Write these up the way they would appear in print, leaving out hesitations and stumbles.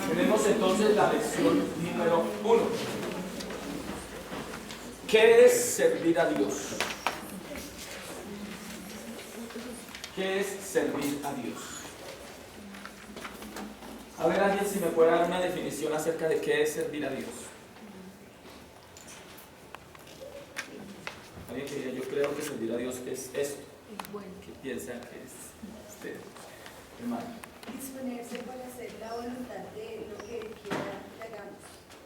Tenemos entonces la lección número 1. ¿Qué es servir a Dios? ¿Qué es servir a Dios? A ver, alguien si me puede dar una definición acerca de qué es servir a Dios. Alguien que diga, yo creo que servir a Dios es esto. ¿Qué piensa que es usted, hermano? Disponerse para hacer la voluntad de lo que quiera que hagamos.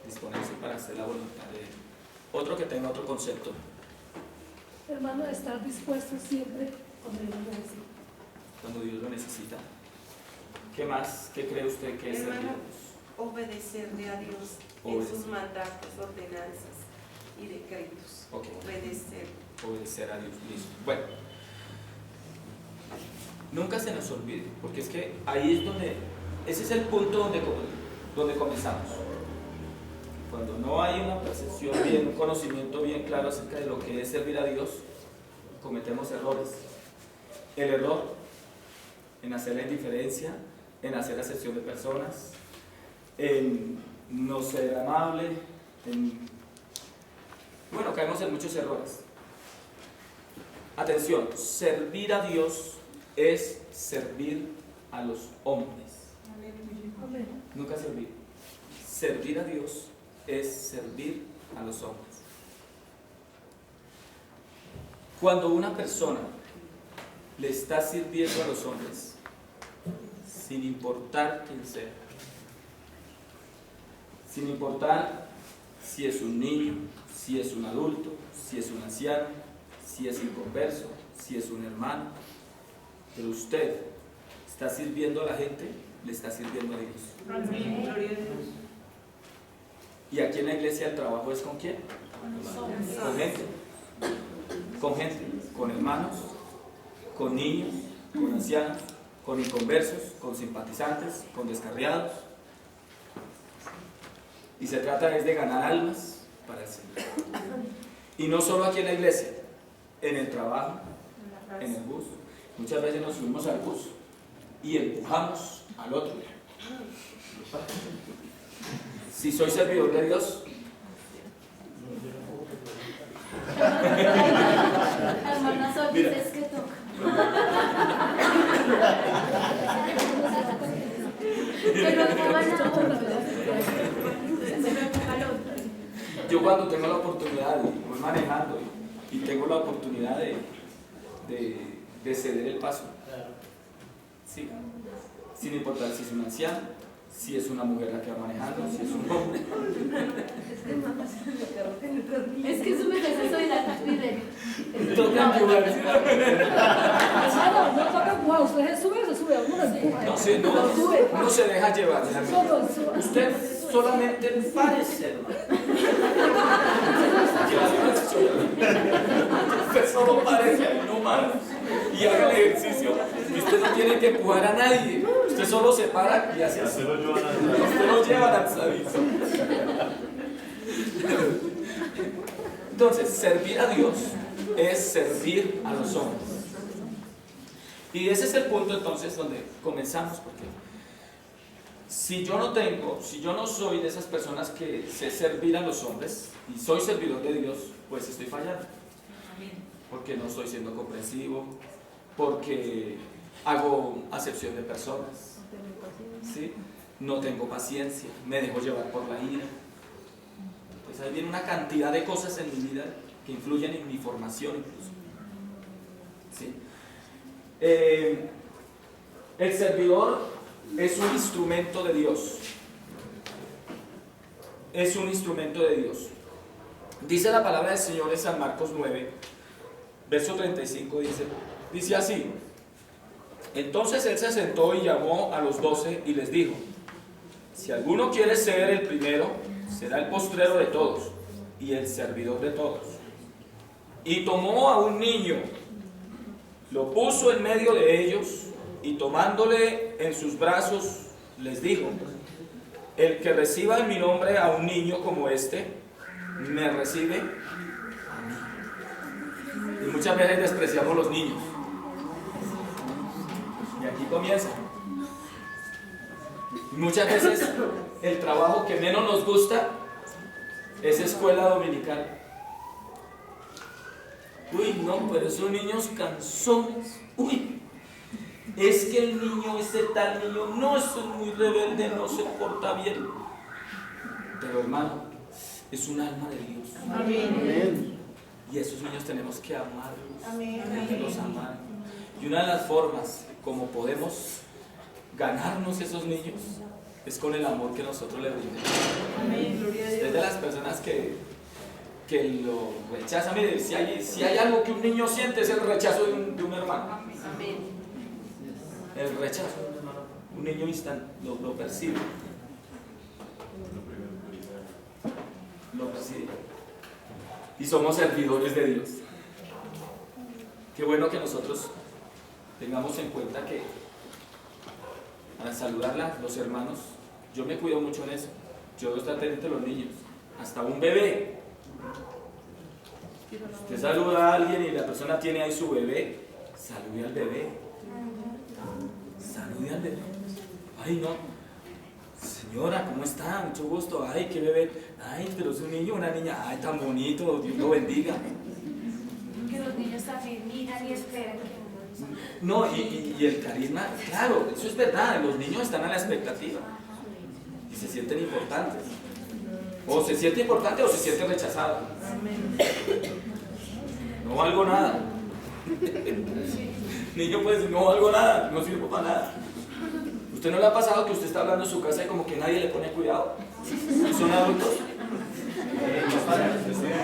Disponerse para hacer la voluntad de Él. Otro que tenga otro concepto. Hermano, estar dispuesto siempre cuando Dios lo necesita. Cuando Dios lo necesita. ¿Qué más? ¿Qué cree usted que es servir a Dios? Obedecerle a Dios en sus mandatos, ordenanzas y decretos. Okay. Obedecer A Dios. Listo. Bueno, nunca se nos olvide, porque es que ahí es donde, ese es el punto donde comenzamos. Cuando no hay una percepción bien, un conocimiento bien claro acerca de lo que es servir a Dios, cometemos errores. El error en hacer la indiferencia, en hacer acepción de personas, en no ser amable, bueno, caemos en muchos errores. Atención, servir a Dios es servir a los hombres. Nunca servir. Servir a Dios es servir a los hombres. Cuando una persona le está sirviendo a los hombres, sin importar quién sea, sin importar si es un niño, si es un adulto, si es un anciano, si es inconverso, si es un hermano, pero usted está sirviendo a la gente, le está sirviendo a Dios. Amén. Gloria a Dios. ¿Y aquí en la iglesia el trabajo es con quién? Con gente. Con gente, con hermanos, con niños, con ancianos, con inconversos, con simpatizantes, con descarriados. Y se trata es de ganar almas para el Señor. Y no solo aquí en la iglesia, en el trabajo, en el bus. Muchas veces nos subimos al bus y empujamos al otro. Si soy servidor de Dios, Hermana Sol, dices que toca. Pero yo cuando tengo la oportunidad, y voy manejando y tengo la oportunidad de ceder el paso, sí, sin importar si es un anciano, si es una mujer la que va manejando, si es un hombre. es que su merced soy la capidera. Toca empujar, ¿sí? Hermano, no toca empujar, usted se sube, uno empuja. No sé, no se deja llevar. Usted solamente párese, hermano. Usted solo párese ahí nomás y haga el ejercicio. Y usted no tiene que empujar a nadie. Usted solo se para y hace así. Usted lo lleva al servicio. Entonces, servir a Dios es servir a los hombres. Y ese es el punto entonces donde comenzamos, porque si yo no soy de esas personas que sé servir a los hombres y soy servidor de Dios, pues estoy fallando. Porque no estoy siendo comprensivo, porque hago acepción de personas, ¿sí? No tengo paciencia, me dejo llevar por la ira. Pues ahí viene una cantidad de cosas en mi vida que influyen en mi formación incluso. ¿Sí? El servidor es un instrumento de Dios. Es un instrumento de Dios. Dice la palabra del Señor en San Marcos 9, verso 35, dice así: entonces él se sentó y llamó a los 12 y les dijo: si alguno quiere ser el primero, será el postrero de todos y el servidor de todos. Y tomó a un niño, lo puso en medio de ellos y tomándole en sus brazos les dijo: el que reciba en mi nombre a un niño como este, me recibe a mí. Y muchas veces despreciamos los niños. Y aquí comienza. Y muchas veces el trabajo que menos nos gusta es escuela dominical. Uy, no, pero esos niños cansones. Uy, es que el niño, ese tal niño, no, es muy rebelde, no se porta bien. Pero hermano, es un alma de Dios. Amén. Y a esos niños tenemos que amarlos. Amén. Tenemos que los amar. Y una de las formas como podemos ganarnos esos niños es con el amor que nosotros les brindemos. Amén. Gloria a Es Dios. de las personas que lo rechazan. Mire, si hay algo que un niño siente es el rechazo de un hermano. Amén. El rechazo de un hermano. Un niño lo percibe. Lo percibe. Y somos servidores de Dios. Qué bueno que nosotros tengamos en cuenta que al saludarla, los hermanos, yo me cuido mucho en eso. Yo debo estar atento a los niños, hasta un bebé. Usted saluda a alguien y la persona tiene ahí su bebé, salude al bebé. Salude al bebé. Ay, no. Señora, ¿cómo está? Mucho gusto. Ay, qué bebé. Ay, pero es un niño, una niña. Ay, tan bonito. Dios lo bendiga. Que los niños también miran y esperan que uno les hable. No, y el carisma, claro, eso es verdad. Los niños están a la expectativa y se sienten importantes. O se siente importante o se siente rechazado. No valgo nada. Niño puede decir, no valgo nada, no sirvo para nada. ¿Usted no le ha pasado que usted está hablando en su casa y como que nadie le pone cuidado? ¿Y son adultos?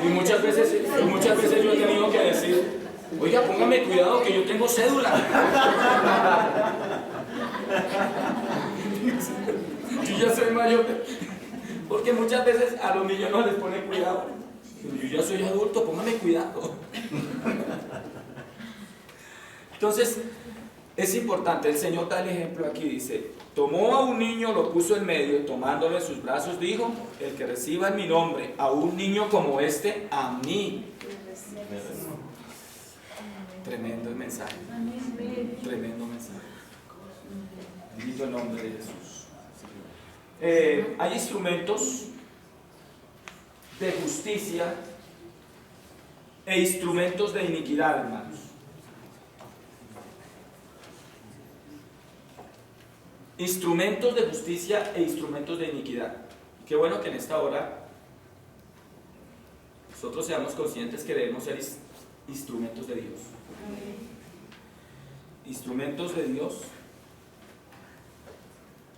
Y muchas veces yo he tenido que decir, oiga, póngame cuidado que yo tengo cédula. Yo ya soy mayor. Porque muchas veces a los niños no les ponen cuidado. Yo ya soy adulto, póngame cuidado. Entonces, es importante, el Señor da el ejemplo aquí, dice, tomó a un niño, lo puso en medio, tomándolo en sus brazos, dijo, el que reciba en mi nombre a un niño como este, a mí. Tremendo el mensaje. Tremendo mensaje. Bendito el nombre de Jesús. Hay instrumentos de justicia e instrumentos de iniquidad, hermanos. Instrumentos de justicia e instrumentos de iniquidad. Qué bueno que en esta hora nosotros seamos conscientes que debemos ser instrumentos de Dios. Instrumentos de Dios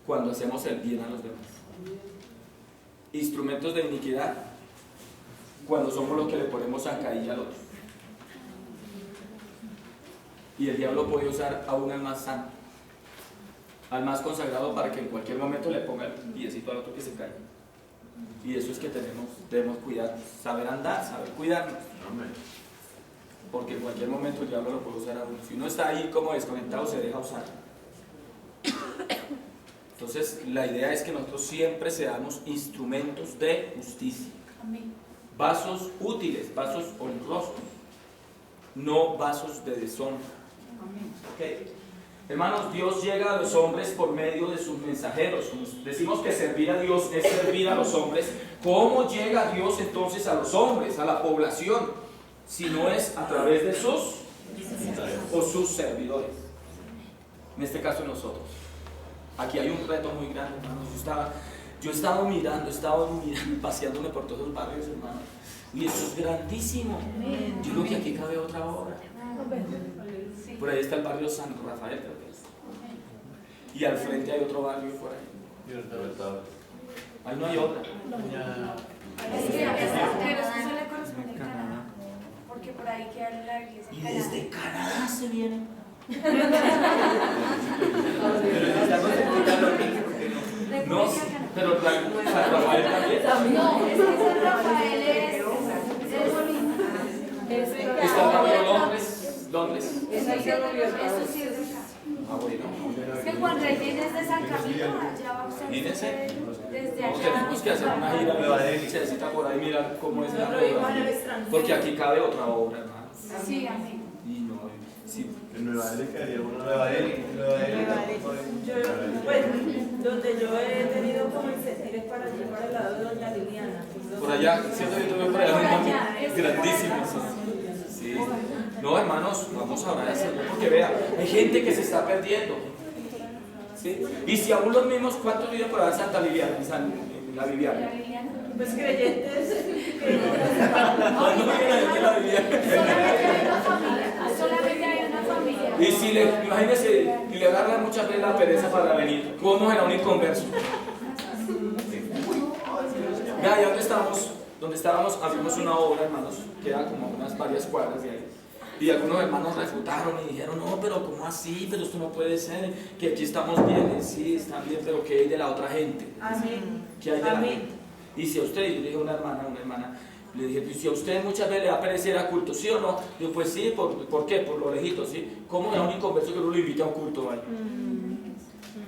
cuando hacemos el bien a los demás. Instrumentos de iniquidad cuando somos los que le ponemos zancadilla al otro. Y el diablo puede usar aún al más santo, al más consagrado, para que en cualquier momento le ponga el piecito al otro que se caiga. Y eso es que debemos cuidar, saber andar, saber cuidarnos. Porque en cualquier momento el diablo lo puede usar a uno. Si uno está ahí como desconectado, se deja usar. Entonces, la idea es que nosotros siempre seamos instrumentos de justicia. Amén. Vasos útiles, vasos honrosos, no vasos de deshonra. ¿Okay? Hermanos, Dios llega a los hombres por medio de sus mensajeros. Decimos que servir a Dios es servir a los hombres. ¿Cómo llega Dios entonces a los hombres, a la población? Si no es a través de sus servidores. En este caso nosotros. Aquí hay un reto muy grande, hermanos. Yo he estado mirando, paseándome por todos los barrios, hermanos. Y eso es grandísimo. Yo creo que aquí cabe otra obra. Por ahí está el barrio San Rafael, creo que es. Y al frente hay otro barrio por ahí. Ahí no hay otra. Es que eso le corresponde a Canadá, porque por ahí queda la iglesia. Y desde Canadá se viene. No, pero San Rafael también. No, es que San Rafael es Está el barrio Londres. Eso sí es de acá. Ah, bueno. Es que Juan Rey viene desde San Camilo, allá va usted. Mírense. Desde Vamos, allá. tenemos que hacer una gira. Se necesita por ahí mirar cómo es la obra. Porque aquí cabe otra obra, hermano. Sí, amén. Y no, sí, En Nueva Delhi quedaría uno. Nueva Delhi. Pues, donde yo he tenido como el sentir es para allí, para el lado de Doña Liliana. Por allá, siento que tuve por allá un mami grandísimo. Sí. No, hermanos, vamos a orar al Señor porque vea, hay gente que se está perdiendo. ¿Sí? Y si aún los mismos, ¿cuántos viven por allá en Santa Liliana? En la Viviana. Pues creyentes. No viven ahí en la Viviana. Solamente hay una familia. Y si le, imagínese, y le agarra muchas veces la pereza para venir, ¿cómo era un inconverso? Vea, ya donde estábamos, abrimos una obra, hermanos, que era como unas varias cuadras de ahí. Y algunos hermanos refutaron y dijeron, no, pero ¿cómo así? Pero esto no puede ser, que aquí estamos bien. Y sí, están bien, pero ¿qué hay de la otra gente? Amén. ¿Qué hay de la Amén. gente? Y si a usted, yo le dije a una hermana, le dije, pues si a usted muchas veces le va a parecer a culto, ¿sí o no? Digo, pues sí, ¿por qué? Por lo lejito, ¿sí? ¿Cómo era un inconverso que uno lo invita a un culto, vaya?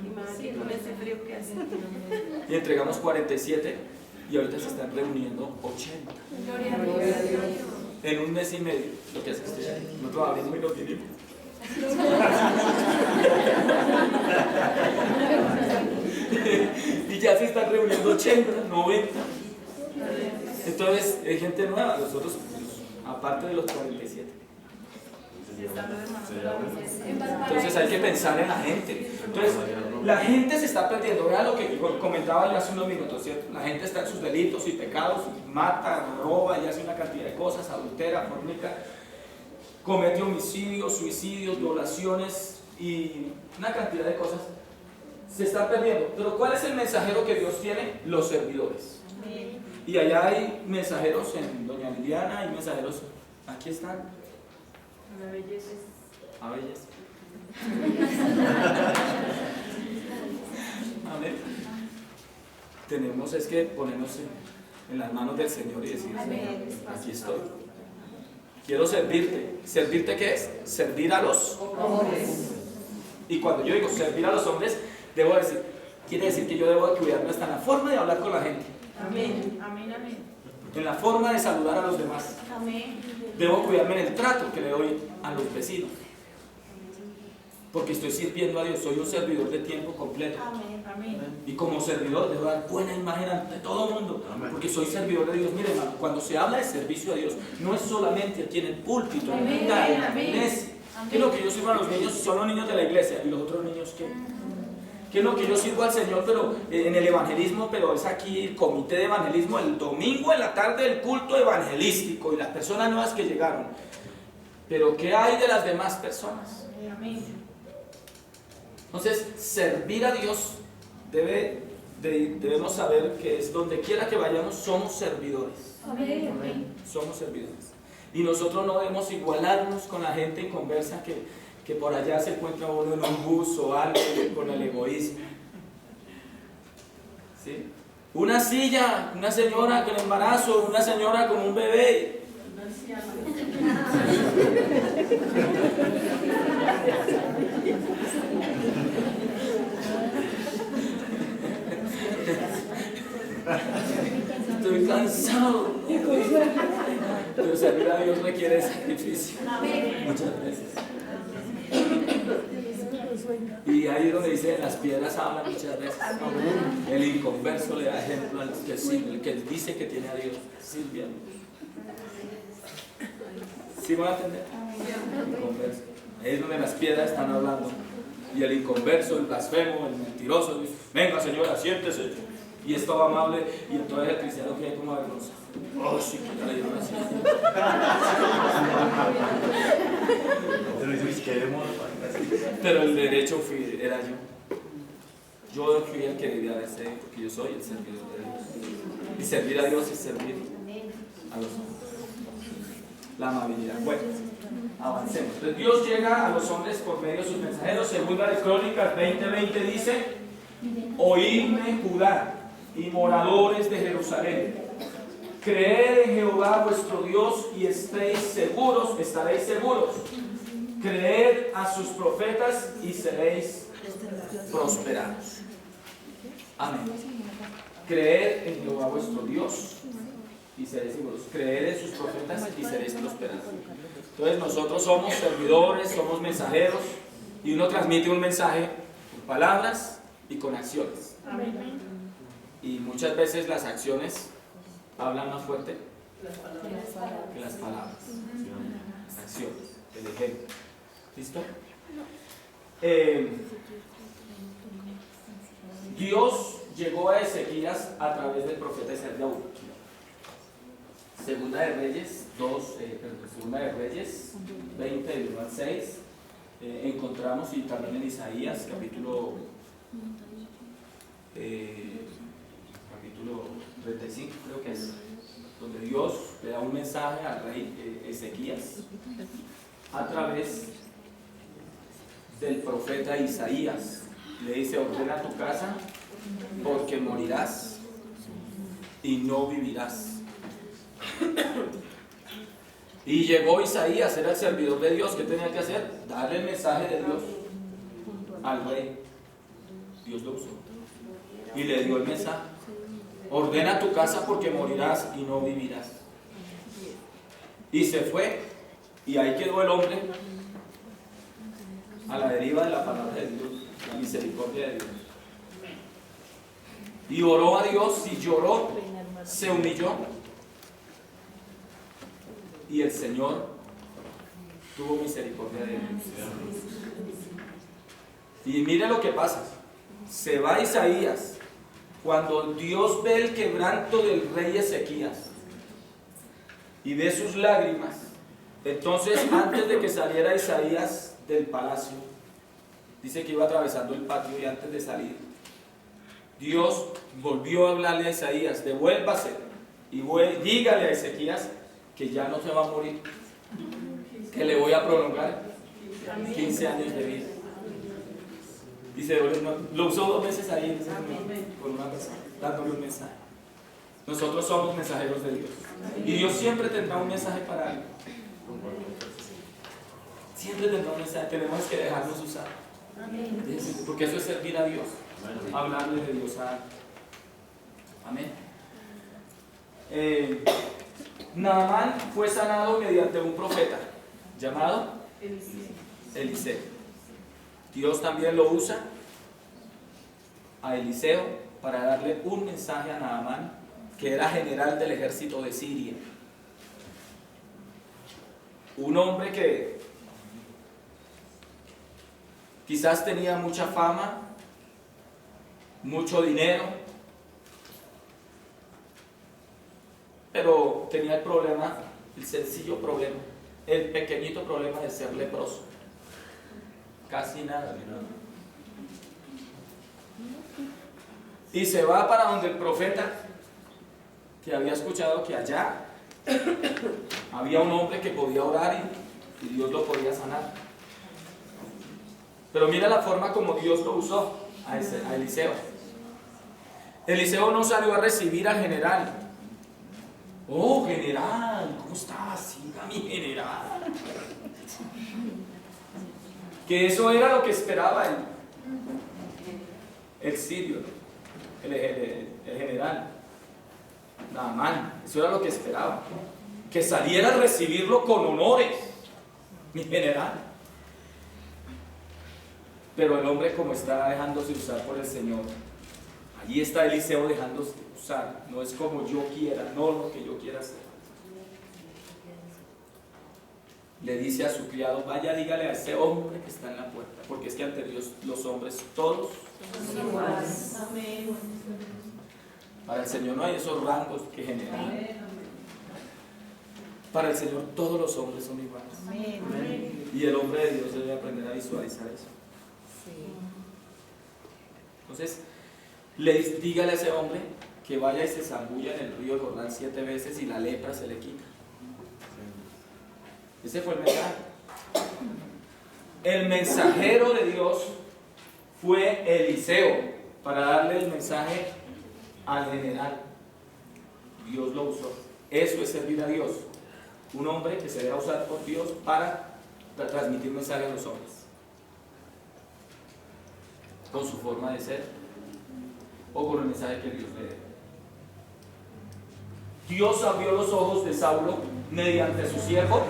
Imagínate con ese frío que hace. Y entregamos 47 y ahorita se están reuniendo 80. Gloria a Dios. En un mes y medio, lo que hace usted. Nosotros abrimos y lo vinimos. Y ya se están reuniendo 80, 90. Entonces, hay gente nueva, nosotros, aparte de los 47. Entonces hay que pensar en la gente. Entonces, la gente se está perdiendo. Vean lo que comentaba yo hace unos minutos, ¿cierto? La gente está en sus delitos y pecados, mata, roba y hace una cantidad de cosas, adultera, fornica, comete homicidios, suicidios, violaciones y una cantidad de cosas. Se está perdiendo. Pero ¿cuál es el mensajero que Dios tiene? Los servidores. Y allá hay mensajeros en Doña Liliana, hay mensajeros, aquí están. Una belleza. A belleza. Amén. Tenemos es que ponernos en las manos del Señor y decir, aquí estoy. Quiero servirte. ¿Servirte qué es? Servir a los hombres. Y cuando yo digo servir a los hombres, debo decir, quiere decir que yo debo cuidarme hasta en la forma de hablar con la gente. Amén. Amén, amén. En la forma de saludar a los demás. Amén. Debo cuidarme en el trato que le doy a los vecinos. Porque estoy sirviendo a Dios, soy un servidor de tiempo completo. Amén. Amén. Y como servidor debo dar buena imagen ante todo el mundo. Porque soy servidor de Dios. Mire, hermano, cuando se habla de servicio a Dios, no es solamente aquí en el púlpito, en el altar, en la iglesia. ¿Qué es lo que yo sirvo a los niños? Son los niños de la iglesia. ¿Y los otros niños qué? ¿Qué es lo que yo sirvo al Señor, pero en el evangelismo, pero es aquí el comité de evangelismo, el domingo en la tarde el culto evangelístico y las personas nuevas que llegaron? Pero ¿qué hay de las demás personas? Amén. Entonces, servir a Dios debemos saber que es donde quiera que vayamos, somos servidores. Amén. Somos servidores. Y nosotros no debemos igualarnos con la gente inconversa que por allá se encuentra uno en un bus o algo con el egoísmo. ¿Sí? Una silla, una señora con embarazo, una señora con un bebé. Estoy cansado. Pero servir a Dios requiere sacrificio. Muchas veces. Y ahí es donde dice, las piedras hablan muchas veces. El inconverso le da ejemplo al que sirve, el que dice que tiene a Dios, sirve a Dios. ¿Sí van a entender? Inconverso. Ahí es donde las piedras están hablando. Y el inconverso, el blasfemo, el mentiroso, dice, venga señora, siéntese. Y es todo amable, y entonces el cristiano queda como avergonzado. Oh, sí, que ya le dieron así. Pero el derecho era yo. Yo fui el que debía de ser, porque yo soy el servidor de Dios. Y servir a Dios es servir a los hombres. La amabilidad. Bueno, avancemos. Entonces, Dios llega a los hombres por medio de sus mensajeros. Segunda de Crónicas 20:20 dice: oídme, Judá y moradores de Jerusalén, creed en Jehová vuestro Dios y estaréis seguros. Creed a sus profetas y seréis prosperados. Amén. Creed en Jehová vuestro Dios y seréis seguros. Creed en sus profetas y seréis prosperados. Entonces nosotros somos servidores, somos mensajeros, y uno transmite un mensaje con palabras y con acciones. Amén. Y muchas veces las acciones hablan más fuerte que las palabras. Las acciones, el ejemplo. ¿Listo? Dios llegó a Ezequías a través del profeta Isaías. Segunda de Reyes 20, del 1 al 6, encontramos, y también en Isaías capítulo 35, creo que es, donde Dios le da un mensaje al rey Ezequías a través del profeta Isaías. Le dice: ordena tu casa porque morirás y no vivirás. Y llegó Isaías, era el servidor de Dios. ¿Qué tenía que hacer? Darle el mensaje de Dios al rey. Dios lo usó y le dio el mensaje: ordena tu casa porque morirás y no vivirás. Y se fue, y ahí quedó el hombre a la deriva de la palabra de Dios, la misericordia de Dios. Y oró a Dios, y lloró, se humilló, y el Señor tuvo misericordia de él. Y mire lo que pasa. Se va Isaías. Cuando Dios ve el quebranto del rey Ezequías y ve sus lágrimas, entonces antes de que saliera Isaías del palacio, dice que iba atravesando el patio, y antes de salir, Dios volvió a hablarle a Isaías: devuélvase y dígale a Ezequías que ya no se va a morir, que le voy a prolongar 15 años de vida. Dice, lo usó 2 veces ahí en ese momento, con una persona, dándole un mensaje. Nosotros somos mensajeros de Dios, y Dios siempre tendrá un mensaje para algo. Siempre tendrá un mensaje. Tenemos que dejarnos usar, porque eso es servir a Dios, hablarle de Dios a alguien. Amén. Naamán fue sanado mediante un profeta llamado Eliseo. Dios también lo usa a Eliseo para darle un mensaje a Naamán, que era general del ejército de Siria. Un hombre que quizás tenía mucha fama, mucho dinero, pero tenía el problema, el sencillo problema, el pequeñito problema de ser leproso. Casi nada. Y se va para donde el profeta, que había escuchado que allá había un hombre que podía orar y Dios lo podía sanar. Pero mira la forma como Dios lo usó a Eliseo. Eliseo no salió a recibir al general. Oh, general, ¿cómo estás? Siga, mi general. Que eso era lo que esperaba el sirio, el general Naamán. Eso era lo que esperaba, que saliera a recibirlo con honores, mi general. Pero el hombre, como está dejándose usar por el Señor, allí está Eliseo dejándose usar. No es como yo quiera, no lo que yo quiera hacer. Le dice a su criado: vaya, dígale a ese hombre que está en la puerta, porque es que ante Dios los hombres todos son iguales. Para el Señor no hay esos rangos que generan. Para el Señor todos los hombres son iguales. Y el hombre de Dios debe aprender a visualizar eso. Entonces, dígale a ese hombre que vaya y se zambulla en el río Jordán 7 veces y la lepra se le quita. Ese fue el mensaje. El mensajero de Dios fue Eliseo para darle el mensaje al general. Dios lo usó. Eso es servir a Dios. Un hombre que se deja usar por Dios para transmitir mensaje a los hombres, con su forma de ser o con el mensaje que Dios le dé. Dios abrió los ojos de Saulo mediante su siervo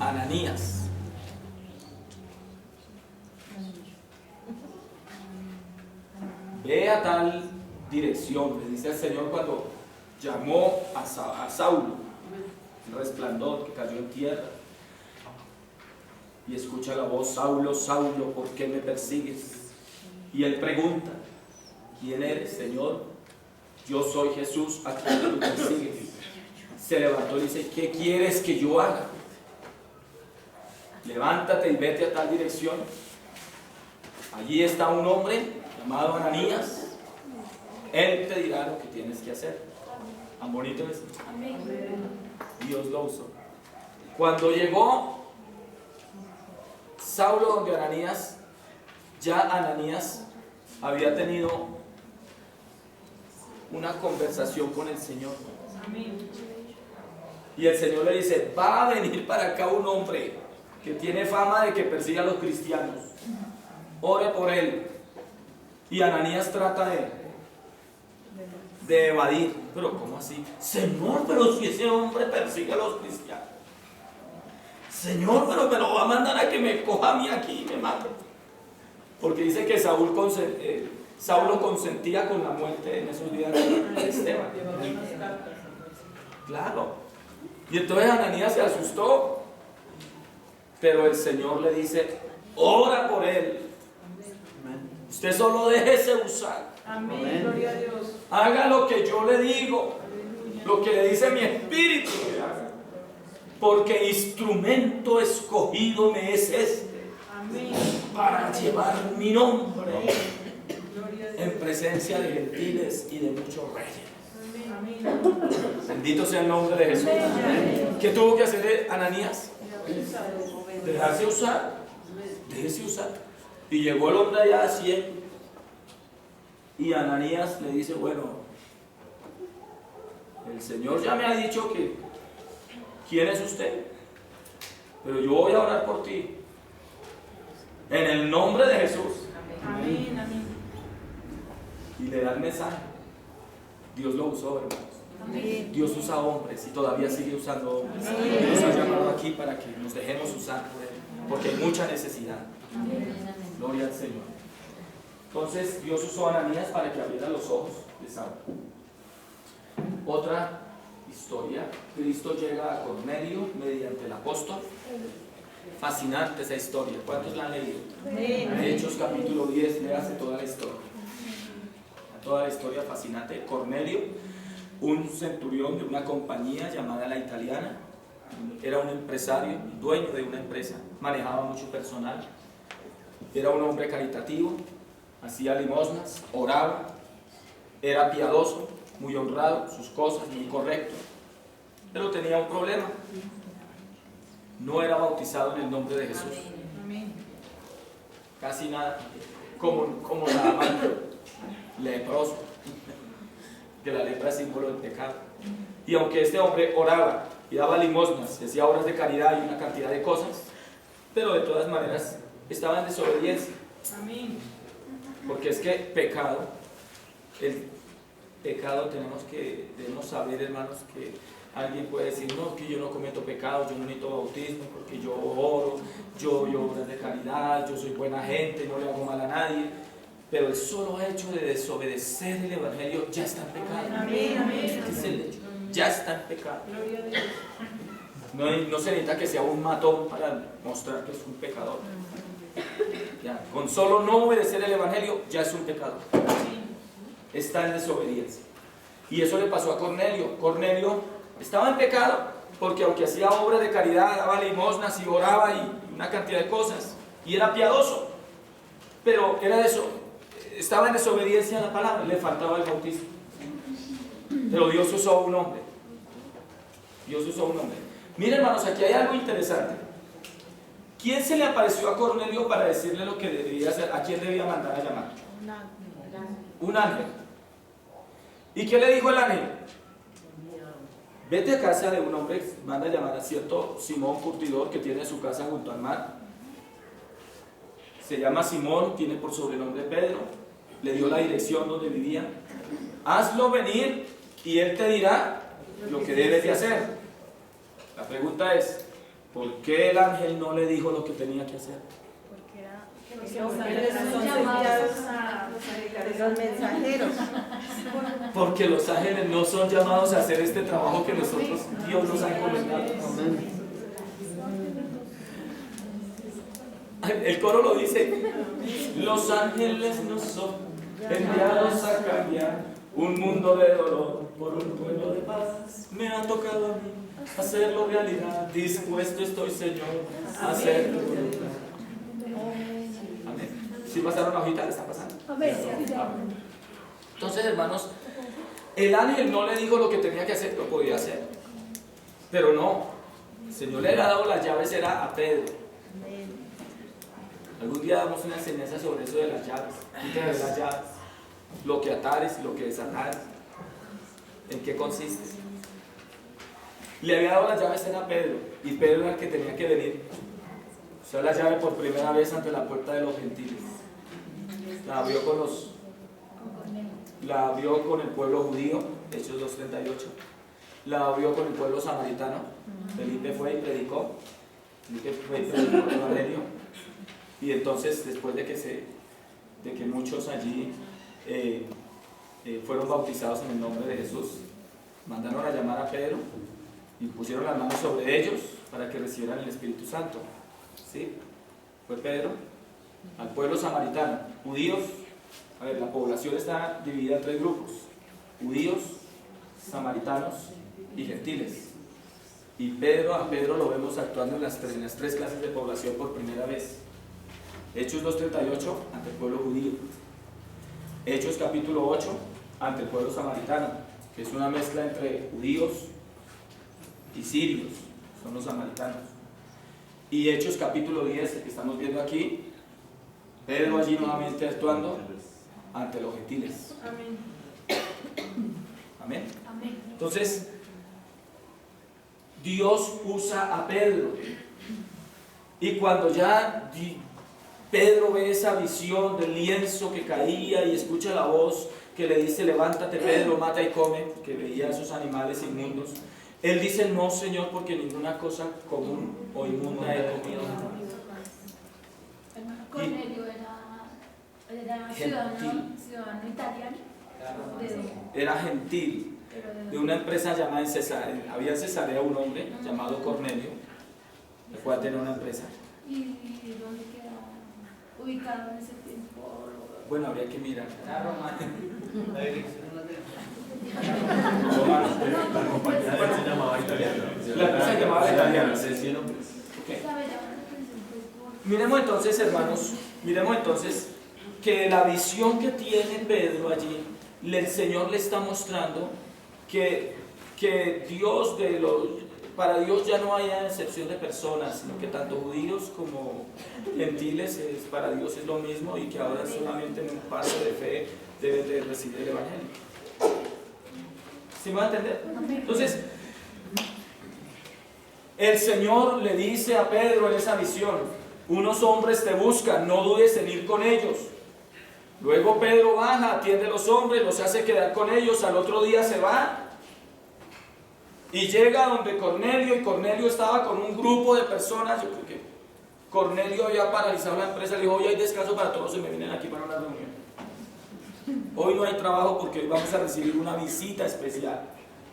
Ananías. Ve a tal dirección, le dice el Señor cuando llamó a Saulo, el resplandor que cayó en tierra, y escucha la voz: Saulo, Saulo, ¿por qué me persigues? Y él pregunta: ¿quién eres, Señor? Yo soy Jesús, a quien tú persigues. Se levantó y dice: ¿qué quieres que yo haga? Levántate y vete a tal dirección. Allí está un hombre llamado Ananías. Él te dirá lo que tienes que hacer. ¿Tan bonito es? Amén. Dios lo usó. Cuando llegó Saulo donde Ananías, ya Ananías había tenido una conversación con el Señor. Y el Señor le dice: va a venir para acá un hombre que tiene fama de que persigue a los cristianos. Ore por él. Y Ananías trata de evadir. Pero ¿cómo así? Señor, pero si ese hombre persigue a los cristianos. Señor, pero me lo va a mandar a que me coja a mí aquí y me mate. Porque dice que Saulo consentía con la muerte en esos días de Esteban. Claro. Y entonces Ananías se asustó. Pero el Señor le dice: ora por él. Usted solo déjese usar. Amén. Gloria a Dios. Haga lo que yo le digo, lo que le dice mi espíritu que haga. Porque instrumento escogido me es este. Amén. Para llevar mi nombre Gloria a Dios. en presencia de gentiles y de muchos reyes. Amén. Bendito sea el nombre de Jesús. ¿Qué tuvo que hacer Ananías? Dejarse usar. Déjese usar. Y llegó el hombre allá a 100. Y Ananías le dice: bueno, el Señor ya me ha dicho que quién es usted, pero yo voy a orar por ti en el nombre de Jesús. Amén. Amén. Y le da el mensaje. Dios lo usó, hermanos. Amén. Dios usa hombres y todavía sigue usando hombres. Nos ha llamado aquí para que nos dejemos usar por Él, porque hay mucha necesidad. Gloria al Señor. Entonces Dios usó a Ananías para que abriera los ojos de Saulo. Otra historia: Cristo llega a Cornelio mediante el apóstol. Fascinante esa historia. ¿Cuántos la han leído? Hechos capítulo 10, léase toda la historia. Toda la historia fascinante. Cornelio, un centurión de una compañía llamada La Italiana, era un empresario, dueño de una empresa, manejaba mucho personal, era un hombre caritativo, hacía limosnas, oraba, era piadoso, muy honrado, sus cosas, muy correcto, pero tenía un problema: no era bautizado en el nombre de Jesús. Casi nada, como nada más leproso, que la lepra es símbolo del pecado. Y aunque este hombre oraba y daba limosnas, hacía obras de caridad y una cantidad de cosas, pero de todas maneras estaba en desobediencia. Amén. Porque es que pecado, el pecado debemos saber, hermanos, que alguien puede decir: no, que yo no cometo pecado, yo no necesito bautismo, porque yo oro, yo obras de caridad, yo soy buena gente, no le hago mal a nadie. Pero el solo hecho de desobedecer el Evangelio ya está en pecado. Amén. Amén. Este es el hecho. Ya está en pecado. Gloria a Dios. No se necesita que sea un matón para mostrar que es un pecador. Ya, con solo no obedecer el Evangelio ya es un pecador. Está en desobediencia. Y eso le pasó a Cornelio. Cornelio estaba en pecado porque aunque hacía obras de caridad, daba limosnas y oraba y una cantidad de cosas, y era piadoso, pero estaba en desobediencia a la palabra, le faltaba el bautismo. Pero Dios usó a un hombre. Dios usó a un hombre. Miren, hermanos, aquí hay algo interesante. ¿Quién se le apareció a Cornelio para decirle lo que debía hacer? ¿A quién debía mandar a llamar? Un ángel. ¿Y qué le dijo el ángel? Vete a casa de un hombre, manda a llamar a cierto Simón curtidor que tiene su casa junto al mar. Se llama Simón, tiene por sobrenombre Pedro. Le dio la dirección donde vivía. Hazlo venir y él te dirá lo que debes de hacer. La pregunta es: ¿Por qué el ángel no le dijo lo que tenía que hacer? Los ángeles son enviados a los mensajeros. Porque los ángeles no son llamados a hacer este trabajo que nosotros, Dios nos ha encomendado. El coro lo dice: los ángeles no son enviados a cambiar un mundo de dolor por un pueblo de paz. Me ha tocado a mí hacerlo realidad. Dispuesto estoy, Señor, a hacerlo voluntad. Amén. ¿Sí pasaron la hojita? ¿Le está pasando? Amén. Entonces, hermanos, el ángel no le dijo lo que tenía que hacer, lo podía hacer. Pero no, el Señor le había dado las llaves, era a Pedro. Algún día damos una enseñanza sobre eso de las llaves. ¿Qué es las llaves? Lo que atares y lo que desatares. ¿En qué consiste? Le había dado las llaves era a Pedro, y Pedro era el que tenía que venir. Usó la llave por primera vez ante la puerta de los gentiles. La abrió con el pueblo judío, Hechos 2:38. La abrió con el pueblo samaritano. Felipe fue y predicó. Felipe fue y predicó el evangelio. Y entonces, después de que muchos allí fueron bautizados en el nombre de Jesús, mandaron a llamar a Pedro y pusieron las manos sobre ellos para que recibieran el Espíritu Santo. ¿Sí? Fue Pedro al pueblo samaritano. Judíos, a ver, la población está dividida en 3 grupos: judíos, samaritanos y gentiles. Y a Pedro lo vemos actuando en las tres clases de población por primera vez. Hechos 2:38 ante el pueblo judío. Hechos capítulo 8 ante el pueblo samaritano, que es una mezcla entre judíos y sirios, son los samaritanos. Y Hechos capítulo 10, el que estamos viendo aquí, Pedro allí nuevamente actuando ante los gentiles. Amén. Amén. Entonces, Dios usa a Pedro. Y cuando ya Pedro ve esa visión del lienzo que caía y escucha la voz que le dice: levántate, Pedro, mata y come, que veía a esos animales inmundos, él dice: no, Señor, porque ninguna cosa común o inmunda he comido. Cornelio era ciudadano italiano. Era gentil, de una empresa llamada en Cesarea. Había en Cesarea un hombre llamado Cornelio, el cual tenía una empresa. ¿Y dónde queda ubicado en ese tiempo? Bueno, habría que mirar. La dirección no la tengo. La compañía de él se llamaba Italiana. La empresa se llamaba Italiana. Okay. Miremos entonces, hermanos, que la visión que tiene Pedro allí, el Señor le está mostrando que Dios para Dios ya no hay excepción de personas, sino que tanto judíos como gentiles para Dios es lo mismo, y que ahora solamente en un paso de fe deben de recibir el Evangelio. ¿Sí me va a entender? Entonces, el Señor le dice a Pedro en esa visión: unos hombres te buscan, no dudes en ir con ellos. Luego Pedro baja, atiende a los hombres, los hace quedar con ellos, al otro día se va y llega donde Cornelio, y Cornelio estaba con un grupo de personas. Yo creo que Cornelio había paralizado la empresa, le dijo: hoy hay descanso para todos, se me vienen aquí para una reunión. Hoy no hay trabajo porque hoy vamos a recibir una visita especial.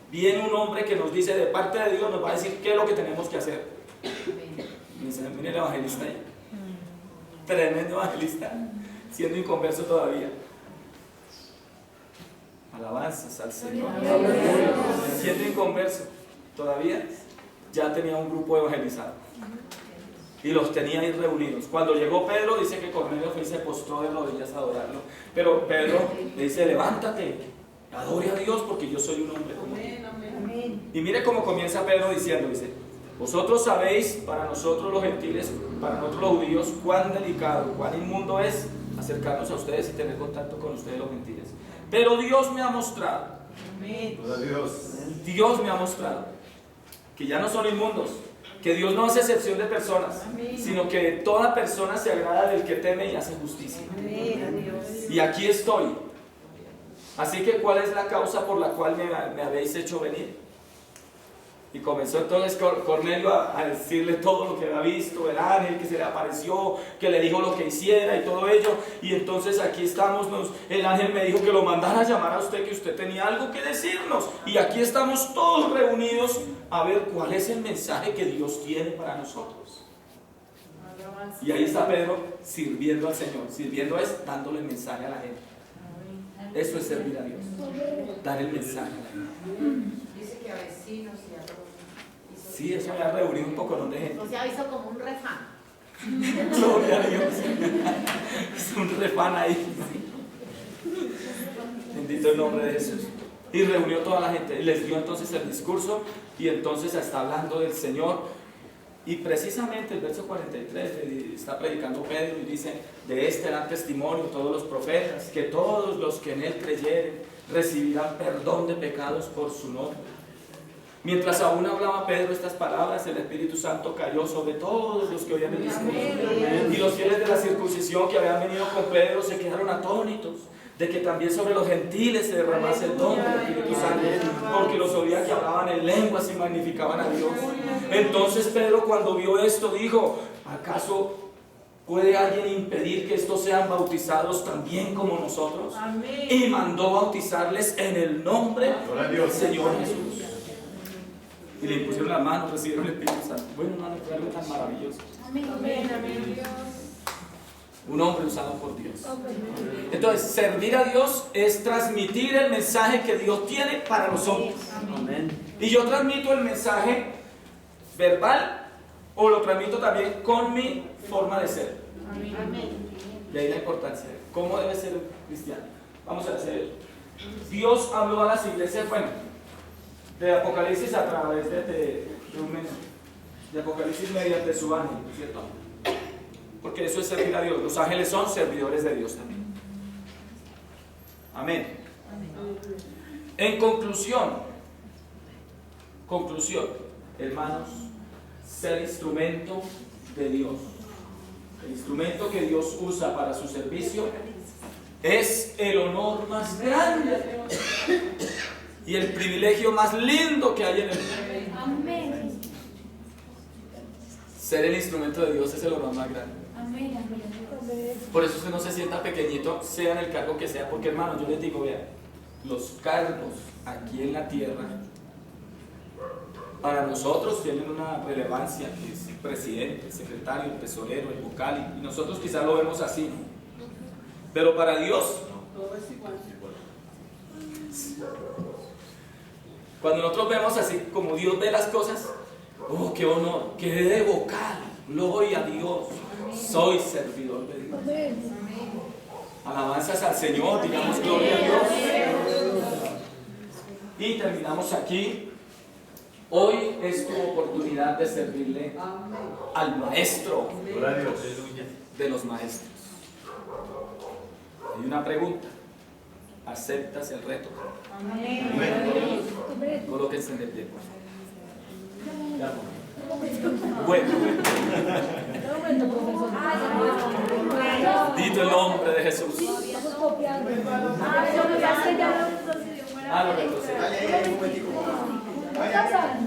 Viene un hombre que nos dice de parte de Dios, nos va a decir qué es lo que tenemos que hacer. Mire el evangelista ahí. Tremendo evangelista, siendo inconverso todavía. Alabanzas al Señor. Siendo inconverso todavía, ya tenía un grupo evangelizado y los tenía ahí reunidos. Cuando llegó Pedro, dice que Cornelio fue y se postró de rodillas a adorarlo. Pero Pedro le dice: levántate, adore a Dios, porque yo soy un hombre como tú. Y mire cómo comienza Pedro diciendo, dice: vosotros sabéis, para nosotros los gentiles, para nosotros los judíos, cuán delicado, cuán inmundo es acercarnos a ustedes y tener contacto con ustedes los gentiles. Pero Dios me ha mostrado, Dios me ha mostrado que ya no son inmundos, que Dios no hace excepción de personas, sino que toda persona se agrada del que teme y hace justicia. Y aquí estoy. Así que, ¿cuál es la causa por la cual me habéis hecho venir? Y comenzó entonces Cornelio a decirle todo lo que había visto, el ángel que se le apareció, que le dijo lo que hiciera y todo ello. Y entonces aquí estamos, el ángel me dijo que lo mandara a llamar a usted, que usted tenía algo que decirnos. Y aquí estamos todos reunidos a ver cuál es el mensaje que Dios tiene para nosotros. Y ahí está Pedro sirviendo al Señor. Sirviendo es dándole el mensaje a la gente. Eso es servir a Dios, dar el mensaje a la gente. Dice que a vecinos y a todos. Sí, eso me ha reunido un poco de gente. O sea, hizo como un refán. Gloria a Dios. Es un refán ahí. Bendito el nombre de Jesús. Y reunió toda la gente. Les dio entonces el discurso. Y entonces está hablando del Señor. Y precisamente el verso 43 está predicando Pedro y dice: de este dan testimonio todos los profetas, que todos los que en él creyeren recibirán perdón de pecados por su nombre. Mientras aún hablaba Pedro estas palabras, el Espíritu Santo cayó sobre todos los que oían el discurso. Y los fieles de la circuncisión que habían venido con Pedro se quedaron atónitos de que también sobre los gentiles se derramase el don del Espíritu Santo, porque los oía que hablaban en lenguas y magnificaban a Dios. Entonces Pedro, cuando vio esto, dijo: ¿acaso puede alguien impedir que estos sean bautizados también como nosotros? Y mandó bautizarles en el nombre del Señor Jesús. Y le impusieron las manos, recibieron el Espíritu Santo. Bueno, hermano, fue algo tan maravilloso. Un hombre usado por Dios. Entonces, servir a Dios es transmitir el mensaje que Dios tiene para nosotros. Y yo transmito el mensaje verbal o lo transmito también con mi forma de ser. De ahí la importancia. ¿Cómo debe ser un cristiano? Vamos a hacer. Dios habló a las iglesias, bueno, de Apocalipsis a través de un mensaje. De Apocalipsis mediante su ángel, ¿cierto? Porque eso es servir a Dios. Los ángeles son servidores de Dios también. Amén. En conclusión, hermanos, ser instrumento de Dios. El instrumento que Dios usa para su servicio es el honor más grande y el privilegio más lindo que hay en el mundo. Amén. Ser el instrumento de Dios es el honor más grande. Amén. Por eso usted no se sienta pequeñito, sea en el cargo que sea, porque hermano, yo les digo, vean, los cargos aquí en la tierra para nosotros tienen una relevancia, que es el presidente, el secretario, el tesorero, el vocal, y nosotros quizás lo vemos así, ¿no? Pero para Dios, cuando nosotros vemos así como Dios ve las cosas, oh, qué honor, qué de vocal, gloria a Dios, soy servidor de Dios. Alabanzas al Señor, digamos gloria a Dios. Y terminamos aquí. Hoy es tu oportunidad de servirle al Maestro de los maestros. Hay una pregunta. ¿Aceptas el reto? Colóquense de pie, por favor. Bueno. Dito el nombre de Jesús. Estamos copiando. Lo retrocede. Vaya.